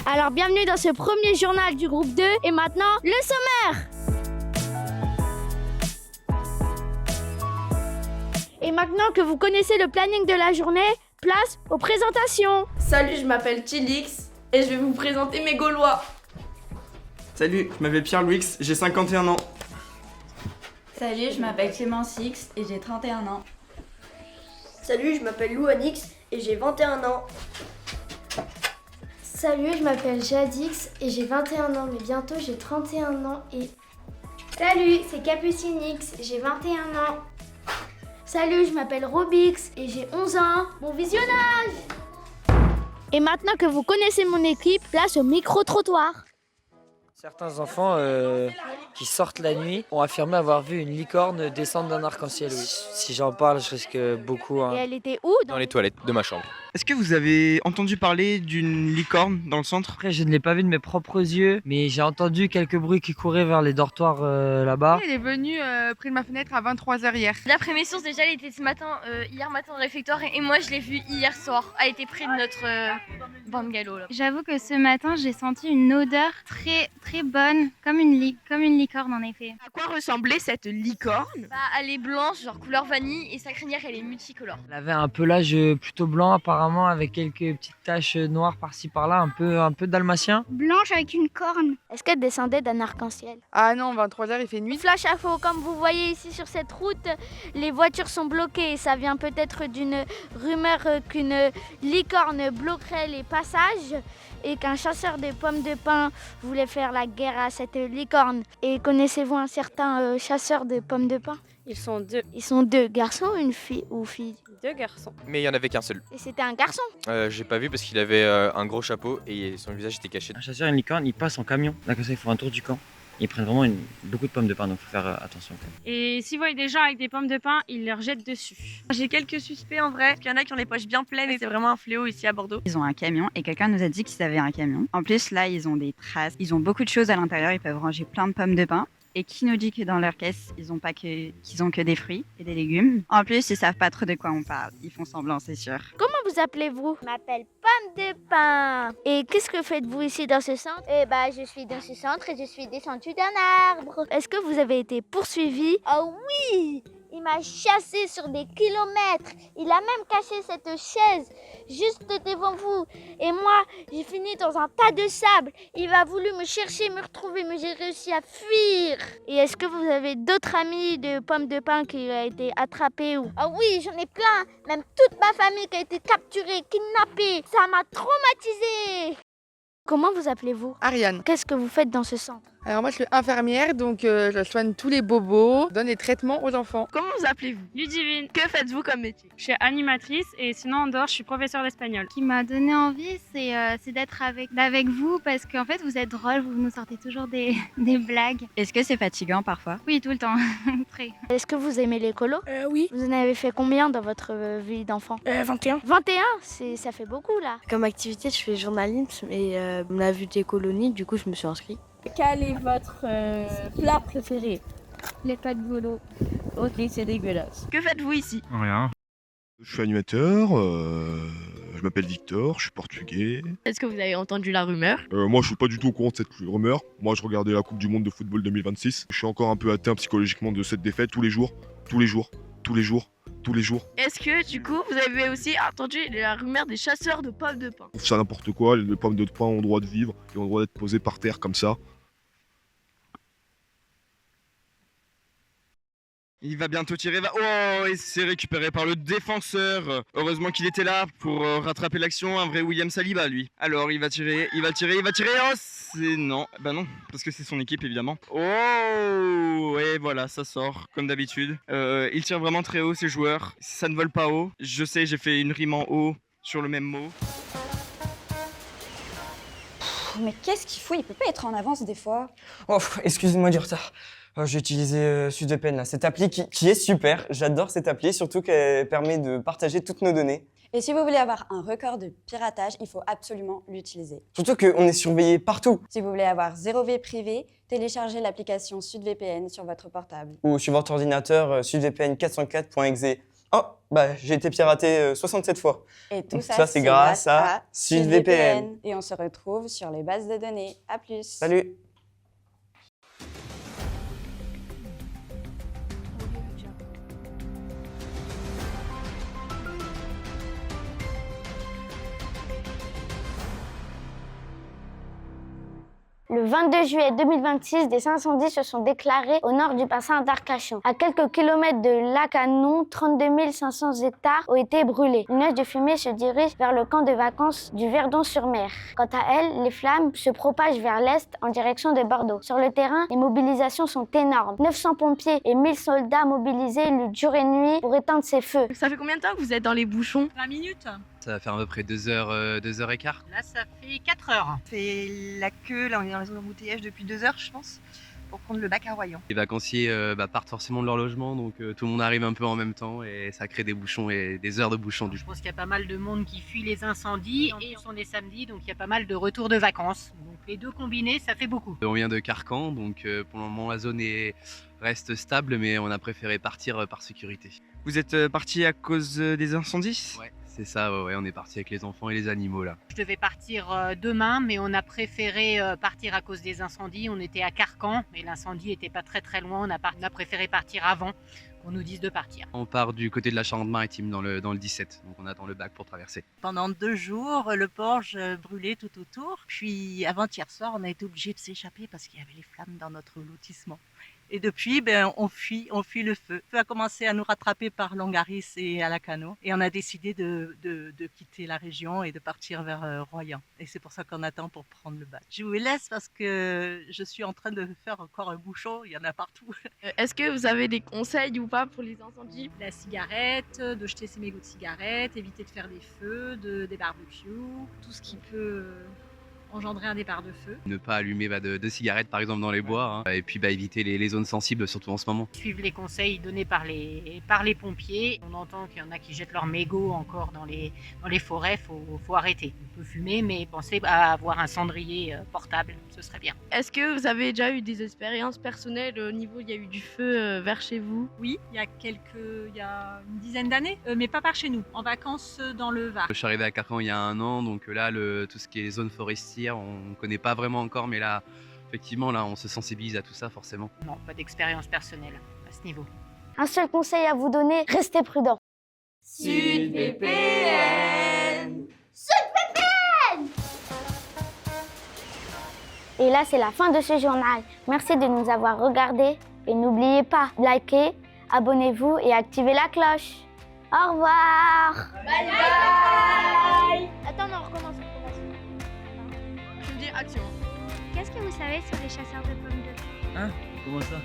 Alors bienvenue dans ce premier journal du groupe 2 et maintenant le sommaire. Et maintenant que vous connaissez le planning de la journée, place aux présentations. Salut, je m'appelle Tilix et je vais vous présenter mes Gaulois. Salut, je m'appelle Pierre-Louis, j'ai 51 ans. Salut, je m'appelle Clémence X et j'ai 31 ans. Salut, je m'appelle Louanix et j'ai 21 ans. Salut, je m'appelle Jadix et j'ai 21 ans, mais bientôt j'ai 31 ans et... Salut, c'est Capucinix, j'ai 21 ans. Salut, je m'appelle Robix et j'ai 11 ans. Bon visionnage! Et maintenant que vous connaissez mon équipe, place au micro-trottoir. Certains enfants qui sortent la nuit ont affirmé avoir vu une licorne descendre d'un arc-en-ciel. Oui. Si j'en parle, je risque beaucoup. Et elle était où? Dans les toilettes de ma chambre. Est-ce que vous avez entendu parler d'une licorne dans le centre? Après, je ne l'ai pas vu de mes propres yeux, mais j'ai entendu quelques bruits qui couraient vers les dortoirs là-bas. Elle est venue près de ma fenêtre à 23h hier. D'après mes sources, déjà, elle était hier matin au réfectoire et moi, je l'ai vue hier soir. Elle était près de notre bungalow. Là. J'avoue que ce matin, j'ai senti une odeur très bonne, comme une licorne en effet. À quoi ressemblait cette licorne? Elle est blanche, genre couleur vanille, et sa crinière, elle est multicolore. Elle avait un pelage plutôt blanc apparemment, avec quelques petites taches noires par-ci par-là, un peu dalmatien. Blanche avec une corne. Est-ce qu'elle descendait d'un arc-en-ciel? Ah non, 23h, il fait nuit. Flash info, comme vous voyez ici sur cette route, les voitures sont bloquées. Ça vient peut-être d'une rumeur qu'une licorne bloquerait les passages et qu'un chasseur de pommes de pin voulait faire la guerre à cette licorne. Et connaissez-vous un certain chasseur de pommes de pin? Ils sont deux. Ils sont deux, garçons une fille ou fille? Deux garçons. Mais il n'y en avait qu'un seul. Et c'était un garçon? J'ai pas vu parce qu'il avait un gros chapeau et son visage était caché. Un chasseur et une licorne, ils passent en camion. Là, comme ça, ils font un tour du camp. Ils prennent vraiment beaucoup de pommes de pin, donc il faut faire attention. Et s'ils voient des gens avec des pommes de pin, ils leur jettent dessus. J'ai quelques suspects en vrai. Il y en a qui ont les poches bien pleines et c'est vraiment un fléau ici à Bordeaux. Ils ont un camion et quelqu'un nous a dit qu'ils avaient un camion. En plus, là, ils ont des traces. Ils ont beaucoup de choses à l'intérieur. Ils peuvent ranger plein de pommes de pin. Et qui nous dit que dans leur caisse, qu'ils ont que des fruits et des légumes. En plus, ils savent pas trop de quoi on parle. Ils font semblant, c'est sûr. Comment vous appelez-vous? Je m'appelle Pomme de Pin. Et qu'est-ce que faites-vous ici dans ce centre? Je suis dans ce centre et je suis descendue d'un arbre. Est-ce que vous avez été poursuivi? Oh oui! Il m'a chassé sur des kilomètres. Il a même caché cette chaise juste devant vous. Et moi, j'ai fini dans un tas de sable. Il a voulu me chercher, me retrouver, mais j'ai réussi à fuir. Et est-ce que vous avez d'autres amis de pommes de pin qui ont été attrapés ou... Ah oui, j'en ai plein. Même toute ma famille qui a été capturée, kidnappée. Ça m'a traumatisée. Comment vous appelez-vous? Ariane. Qu'est-ce que vous faites dans ce centre? Alors moi je suis infirmière, donc je soigne tous les bobos, je donne des traitements aux enfants. Comment vous appelez-vous? Ludivine. Que faites-vous comme métier? Je suis animatrice et sinon en dehors, je suis professeure d'espagnol. Ce qui m'a donné envie, c'est d'être avec vous parce qu'en fait vous êtes drôle, vous nous sortez toujours des blagues. Est-ce que c'est fatigant parfois? Oui, tout le temps. Très. Est-ce que vous aimez l'écolo? Oui. Vous en avez fait combien dans votre vie d'enfant? 21. 21, ça fait beaucoup là. Comme activité, je fais journalisme et on a vu des colonies, du coup je me suis inscrite. Quel est votre plat préféré? Les pâtes bolo. Ok, c'est dégueulasse. Que faites-vous ici? Rien. Je suis animateur, je m'appelle Victor, je suis portugais. Est-ce que vous avez entendu la rumeur? Moi je suis pas du tout au courant de cette rumeur. Moi je regardais la Coupe du Monde de football 2026. Je suis encore un peu atteint psychologiquement de cette défaite tous les jours. Est-ce que du coup vous avez aussi entendu la rumeur des chasseurs de pommes de pin? Je trouve ça n'importe quoi, les pommes de pin ont le droit de vivre et ont le droit d'être posées par terre comme ça. Il va bientôt tirer. Oh, et c'est récupéré par le défenseur. Heureusement qu'il était là pour rattraper l'action. Un vrai William Saliba, lui. Alors, il va tirer. Oh, c'est non. Bah non, parce que c'est son équipe, évidemment. Oh, et voilà, ça sort, comme d'habitude. Il tire vraiment très haut, ces joueurs. Ça ne vole pas haut. Je sais, j'ai fait une rime en haut sur le même mot. Mais qu'est-ce qu'il faut? Il peut pas être en avance des fois. Oh, excusez-moi du retard. J'ai utilisé SudVPN, là, cette appli qui est super. J'adore cette appli, surtout qu'elle permet de partager toutes nos données. Et si vous voulez avoir un record de piratage, il faut absolument l'utiliser. Surtout qu'on est surveillé partout. Si vous voulez avoir 0 vie privée, téléchargez l'application SudVPN sur votre portable. Ou sur votre ordinateur sudvpn404.exe. Oh, j'ai été piraté 67 fois. Et tout Donc ça c'est grâce à SudVPN. Et on se retrouve sur les bases de données. À plus. Salut. Le 22 juillet 2026, des incendies se sont déclarés au nord du bassin d'Arcachon. À quelques kilomètres de Lac-Canon, 32 500 hectares ont été brûlés. Une nuage de fumée se dirige vers le camp de vacances du Verdon-sur-Mer. Quant à elle, les flammes se propagent vers l'est en direction de Bordeaux. Sur le terrain, les mobilisations sont énormes. 900 pompiers et 1000 soldats mobilisés lutte jour et nuit pour éteindre ces feux. Ça fait combien de temps que vous êtes dans les bouchons? 20 minutes. Ça va faire à peu près 2 heures, 2 heures et quart. Là, ça fait 4 heures. C'est la queue, là on est dans la zone d'embouteillage depuis 2 heures je pense, pour prendre le bac à Royan. Les vacanciers partent forcément de leur logement, donc tout le monde arrive un peu en même temps et ça crée des bouchons et des heures de bouchons. Je pense qu'il y a pas mal de monde qui fuit les incendies et ce sont des samedis, donc il y a pas mal de retours de vacances. Donc les deux combinés, ça fait beaucoup. On vient de Carcan, donc pour le moment la zone reste stable, mais on a préféré partir par sécurité. Vous êtes parti à cause des incendies? Ouais. C'est ça, ouais, on est parti avec les enfants et les animaux là. Je devais partir demain, mais on a préféré partir à cause des incendies. On était à Carcan, mais l'incendie n'était pas très très loin. On a préféré partir avant qu'on nous dise de partir. On part du côté de la Charente-Maritime dans le 17, donc on attend le bac pour traverser. Pendant 2 jours, le porche brûlait tout autour. Puis avant-hier soir, on a été obligé de s'échapper parce qu'il y avait les flammes dans notre lotissement. Et depuis, on fuit le feu. Le feu a commencé à nous rattraper par Longaris et à Lac-Canon. Et on a décidé de quitter la région et de partir vers Royan. Et c'est pour ça qu'on attend pour prendre le bac. Je vous laisse parce que je suis en train de faire encore un bouchon. Il y en a partout. Est-ce que vous avez des conseils ou pas pour les incendies? La cigarette, de jeter ses mégots de cigarette, éviter de faire des feux, des barbecues, tout ce qui peut engendrer un départ de feu. Ne pas allumer de cigarettes par exemple dans les bois, hein. Et puis éviter les zones sensibles surtout en ce moment. Suivre les conseils donnés par les pompiers. On entend qu'il y en a qui jettent leurs mégots encore dans les forêts, faut arrêter. On peut fumer mais pensez à avoir un cendrier portable, ce serait bien. Est-ce que vous avez déjà eu des expériences personnelles au niveau il y a eu du feu vers chez vous? Oui, il y a une dizaine d'années, mais pas par chez nous, en vacances dans le Var. Je suis arrivé à Carcan il y a 1 an, donc là tout ce qui est zone forestière, on ne connaît pas vraiment encore, mais là, effectivement, là, on se sensibilise à tout ça, forcément. Non, pas d'expérience personnelle à ce niveau. Un seul conseil à vous donner, restez prudents. SudVPN. SudVPN. Et là, c'est la fin de ce journal. Merci de nous avoir regardés. Et n'oubliez pas, likez, abonnez-vous et activez la cloche. Au revoir. Bye bye. Attends, on recommence. Je me dis action. Qu'est-ce que vous savez sur les chasseurs de pommes de terre? Hein? Comment ça?